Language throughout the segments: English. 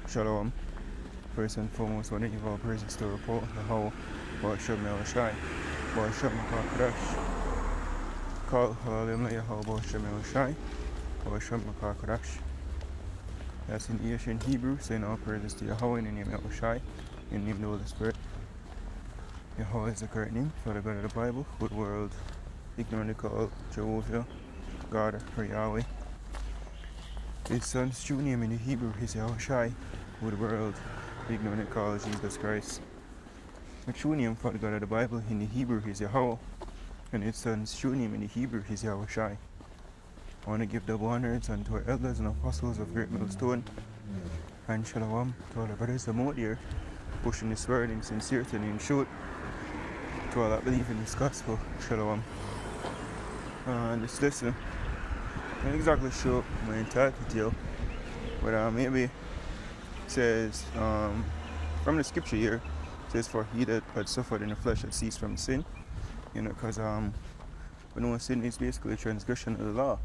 Shalom. First and foremost, want to give all praises to report the whole Hashem El Shai, Hashem Makakadash, Call Halalim Yahweh Hashem El Shai, Hashem Makakadash. That's in the ancient Hebrew, saying all praises to Yahweh in the name of El Shai, in the name of the Holy Spirit. Yahweh is the correct name for the God of the Bible, who the world ignorantly called Jehovah, God, or Yahweh. His son's true name in the Hebrew is Yahushai, who the world ignorantly calls Jesus Christ. The true name for the God of the Bible in the Hebrew is Yahweh, and his son's true name in the Hebrew is Yahushai. I want to give double honors unto our elders and apostles of Great Millstone, and shalom to all the brothers and out here, pushing this word in sincerity and in truth, to all that believe in this gospel, shalom. And this lesson, I'm not exactly sure my entire video, but maybe says from the scripture here, it says, for he that had suffered in the flesh had ceased from sin, because we know sin is basically a transgression of the law,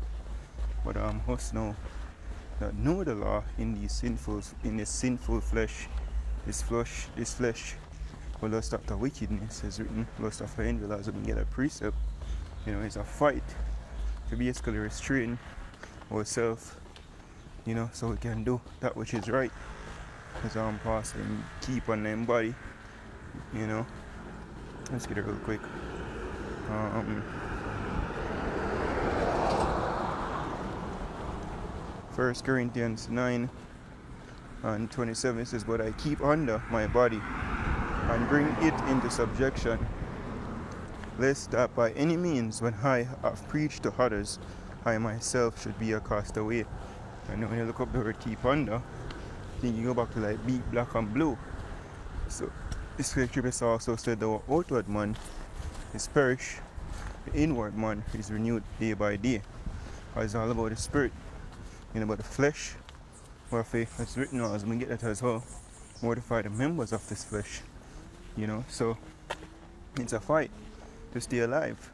but us know that know the law in this sinful flesh, this flesh will lust after wickedness, is written, lust after angel, as we get a precept, it's a fight to basically restrain ourselves, so we can do that which is right, as Paul said, keep on them body, let's get it real quick. 1 Corinthians 9 and 27 says, but I keep under my body and bring it into subjection, lest that by any means when I have preached to others, I myself should be a castaway. And when you look up the word keep under, I think you go back to like big, black and blue. So this scripture also said the outward man is perish, the inward man is renewed day by day. It's all about the spirit, about the flesh. Wherefore it's written, as we get that as well, mortify the members of this flesh. So it's a fight to stay alive,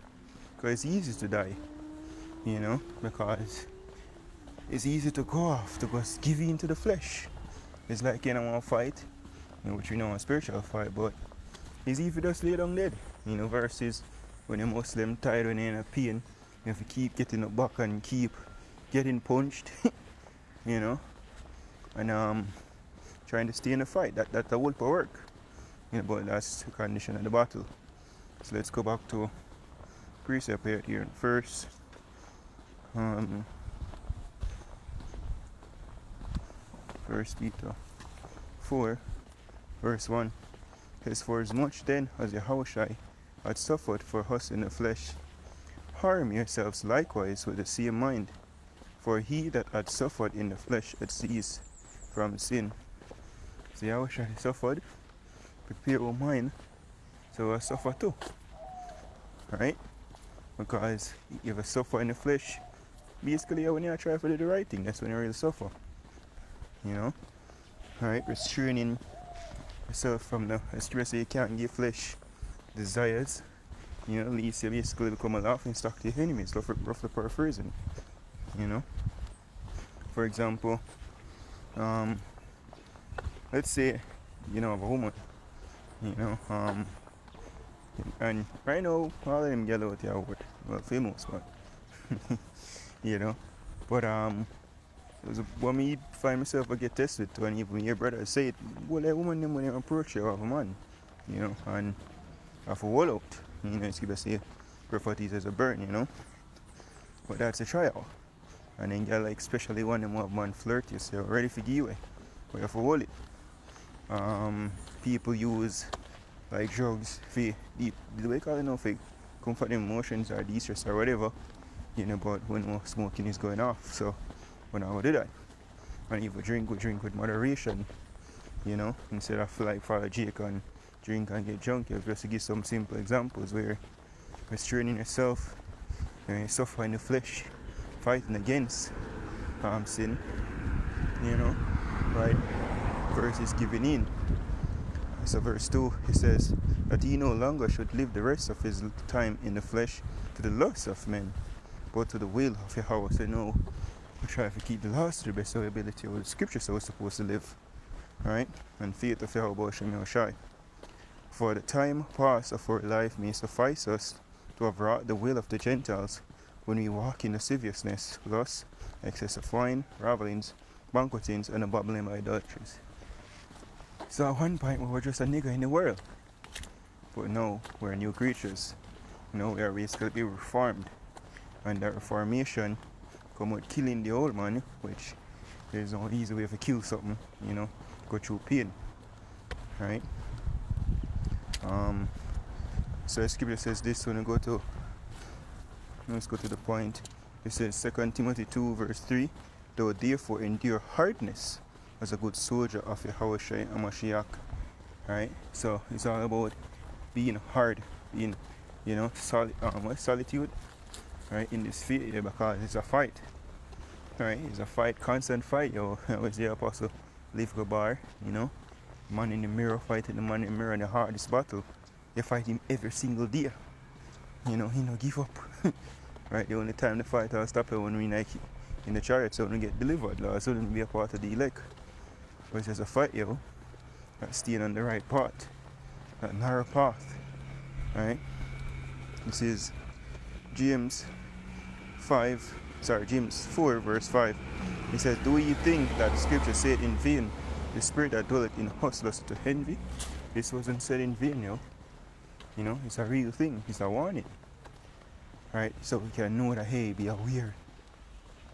because it's easy to die, because it's easy to go off, to just give in to the flesh. It's like one fight, which we know a spiritual fight, but it's easy to just lay down dead, versus when a Muslim tired, when they're in a pain, you have to keep getting up back and keep getting punched, and trying to stay in the fight. That won't work, but that's the condition of the battle. So let's go back to precept here first. First Peter 4, verse 1 says, for as much then as Yahushua had suffered for us in the flesh, harm yourselves likewise with the same mind. For he that had suffered in the flesh had ceased from sin. So Yahushua suffered, prepare our mind, so I suffer too. Right? Because if you suffer in the flesh, basically when you try to do the right thing, that's when you really suffer. Alright, restraining yourself from the stress you can't give flesh desires, at least you basically become a laughing stock to your enemies, roughly paraphrasing. For example, let's say you have a woman, and right now all of them get out here with, well, famous, but but when me find myself I get tested to, and even your brother say it, well, a woman them when they approach you of a man, and have a wall out, it's give us a prophecies as a burn, but that's a trial. And then get like, especially when them have man flirt you, so ready for give away, but you have to hold it. People use like drugs for the way call it now, for comfort them emotions or de-stress or whatever, but when more smoking is going off, so when I would do that. And if we drink with moderation, instead of like follow Jake and drink and get drunk. Just to give some simple examples where restraining yourself, you suffer in the flesh, fighting against sin, right? Versus giving in. So verse 2, he says that he no longer should live the rest of his time in the flesh to the lusts of men, but to the will of Yahweh. So no, we try to keep the laws to the best of our ability, or the scripture so we're supposed to live. right? And faith of Yahweh Shem Yahushai. For the time past of our life may suffice us to have wrought the will of the Gentiles when we walk in lasciviousness, lust, excess of wine, ravelings, banquetings, and the babbling of idolatries. So at one point we were just a nigger in the world, but now we're new creatures. Now we are basically reformed, and that reformation come with killing the old man, which there's no easy way to kill something, go through pain, right? So the scripture says this when let's go to the point. It says 2 Timothy 2 verse 3, though therefore endure hardness as a good soldier of Yahushua HaMashiach. Right? So it's all about being hard, being, solitude, right, in this field, because it's a fight. Right? It's a fight, constant fight, As the apostle leave the bar, man in the mirror fighting the man in the mirror in the hardest battle. You fight him every single day. He no give up. Right? The only time the fight will stop when we in the chariot, so we get delivered, so we be a part of the elect. But it's just a fight, that's staying on the right path, that narrow path. Right? This is James 4 verse 5. He says, do you think that the scripture said in vain, the spirit that dwelleth in us lust to envy? This wasn't said in vain, it's a real thing. It's a warning. Right? So we can know that, hey, be aware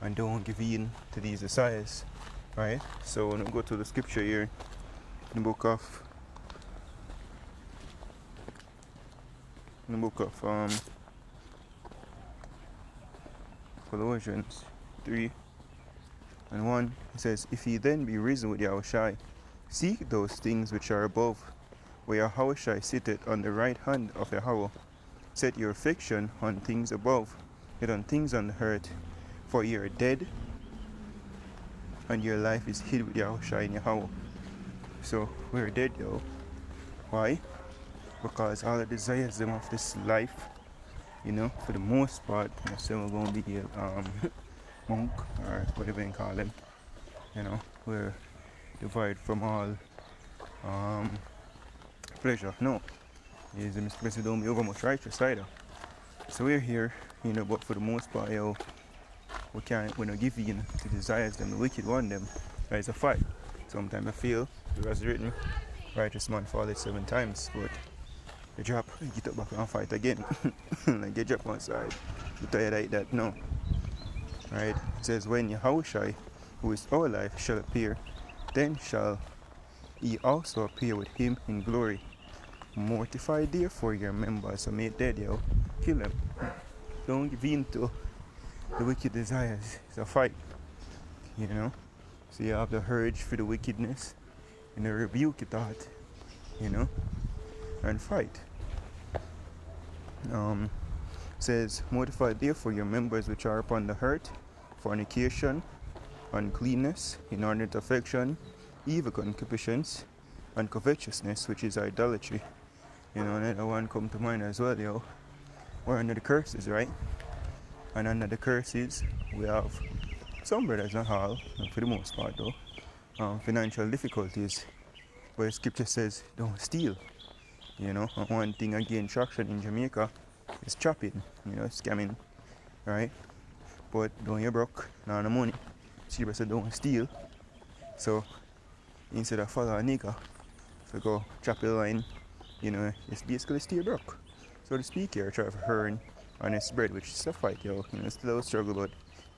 and don't give in to these desires. Right? So when we go to the scripture here in the book of Colossians 3:1, it says, if ye then be risen with Yahushai, seek those things which are above, where Yahushai sitteth on the right hand of Yahweh. Set your affection on things above, yet on things on the earth, for ye are dead, and your life is hid with Yahushai in Yahweh. So we're dead, Why? Because all the desires them of this life, for the most part, so we're going to be a monk, or whatever you call them. We're divided from all pleasure. No. Is the misplaced don't be over much righteous either. So we're here, but for the most part, we're not giving in to desires them, the wicked one them. It's a fight. Sometimes I feel, it was written, righteous man falleth 7 times, but you drop, you get up back and fight again. Like you drop one side, you tired like that, no. Right? It says, when Yahushai, who is our life, shall appear, then shall he also appear with him in glory. Mortify therefore your members, so make dead, kill them. Don't give in to the wicked desires. It's a fight, So you have the urge for the wickedness, rebuke it out, and fight. Says, mortify therefore your members which are upon the earth, fornication, uncleanness, inordinate affection, evil concupiscence, and covetousness, which is idolatry. Another one come to mind as well, We're under the curses, right? And under the curses, we have some brothers, not all, for the most part though, financial difficulties. But the scripture says, don't steal. And one thing I gain traction in Jamaica is chopping, scamming, right? But don't you broke, not no money. Scripture says, don't steal. So instead of follow a nigger, if you go chop your line, it's basically still broke. So to speak here, try to earn honest bread, which is a fight, it's still a struggle, but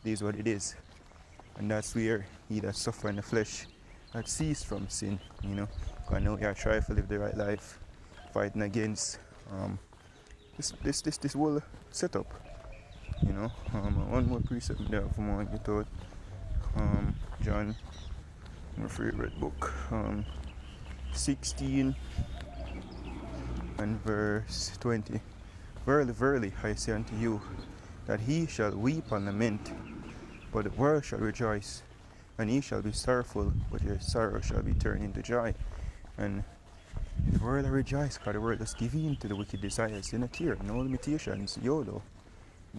it is what it is. And that's where he that suffer in the flesh that cease from sin, because now you try to live the right life, fighting against this whole setup. One more precept there for more you thought. John, my favorite book, 16 and verse 20. Verily, verily, I say unto you, that he shall weep and lament, but the world shall rejoice, and ye shall be sorrowful, but your sorrow shall be turned into joy. And the world will rejoice, because the world is giving to the wicked desires, in a care, no limitations, YOLO.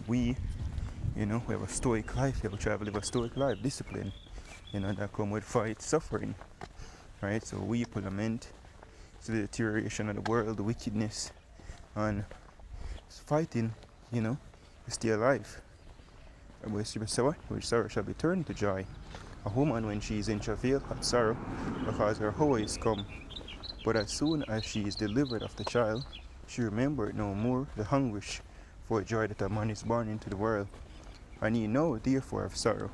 We have a stoic life, we try to live a stoic life, discipline, that come with fight, suffering, right? So we lament to the deterioration of the world, the wickedness, and fighting, to stay alive. And we say what? Which sorrow shall be turned to joy. A woman, when she is in travail, hath sorrow, because her hour is come. But as soon as she is delivered of the child, she remembered no more the anguish for joy that a man is born into the world. And ye know therefore of sorrow,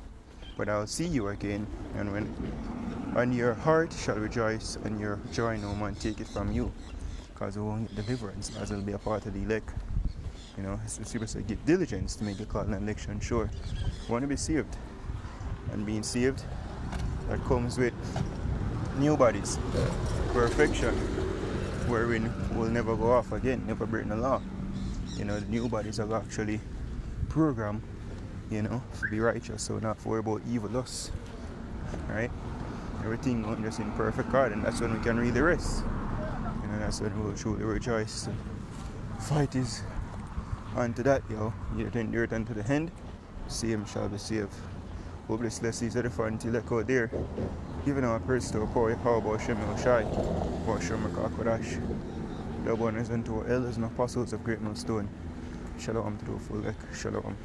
but I'll see you again, and your heart shall rejoice, and your joy no man take it from you, because we won't get deliverance, as it'll be a part of the elect. It's supposed to give diligence to make the call and election sure. We want to be saved, and being saved, that comes with new bodies, perfection, wherein we'll never go off again, never break the law. The new bodies are actually programmed, to be righteous, so not to worry about evil lusts, right? Everything going just in perfect order, and that's when we can really rest. That's when we'll truly rejoice. Fight is onto that, you endure it unto the end, same shall be saved. Hope this blessings of the fun till I go there. Giving our praise to our power, how about Shem Shai, about Shem Kakodash. The abundance unto our elders and apostles of Great Millstone. Shalom to the full. Shalom.